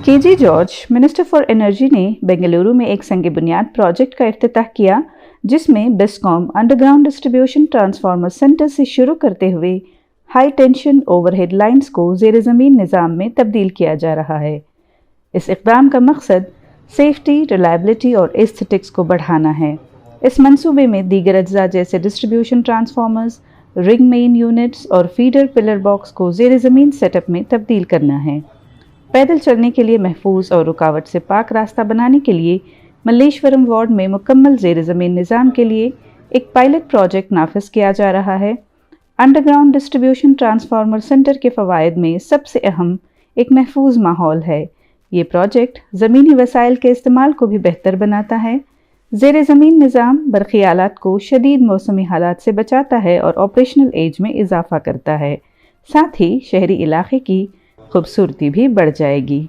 के जी George, minister for energy ने बेंगलुरु में एक संग बुनियाद प्रोजेक्ट का इफ्तिताह किया, जिसमें बिस्कॉम अंडरग्राउंड डिस्ट्रीब्यूशन ट्रांसफार्मर सेंटर से शुरू करते हुए हाई टेंशन ओवरहेड लाइंस को ज़ेर ज़मीन निज़ाम में तब्दील किया जा रहा है। इस इक़दाम का मकसद सेफ्टी, रिलायबिलिटी और एस्थेटिक्स को बढ़ाना है। इस मंसूबे में दीगर अज्जा जैसे distribution transformers, ring main units और फीडर पिलर बॉक्स को ज़ेर ज़मीन सेटअप में तब्दील करना है। पैदल चलने के लिए महफूज और रुकावट से पाक रास्ता बनाने के लिए मल्लेश्वरम वार्ड में मुकम्मल ज़ेर ज़मीन निज़ाम के लिए एक पायलट प्रोजेक्ट नाफिज किया जा रहा है। अंडरग्राउंड डिस्ट्रीब्यूशन ट्रांसफार्मर सेंटर के फ़वाइद में सबसे अहम एक महफूज माहौल है। ये प्रोजेक्ट ज़मीनी वसाइल के इस्तेमाल को भी बेहतर बनाता है। ज़ेर ज़मीन निज़ाम बरक़ियालात को शदीद मौसमी हालात से बचाता है और ऑपरेशनल एज में इजाफ़ा करता है। साथ ही शहरी इलाके की खूबसूरती भी बढ़ जाएगी।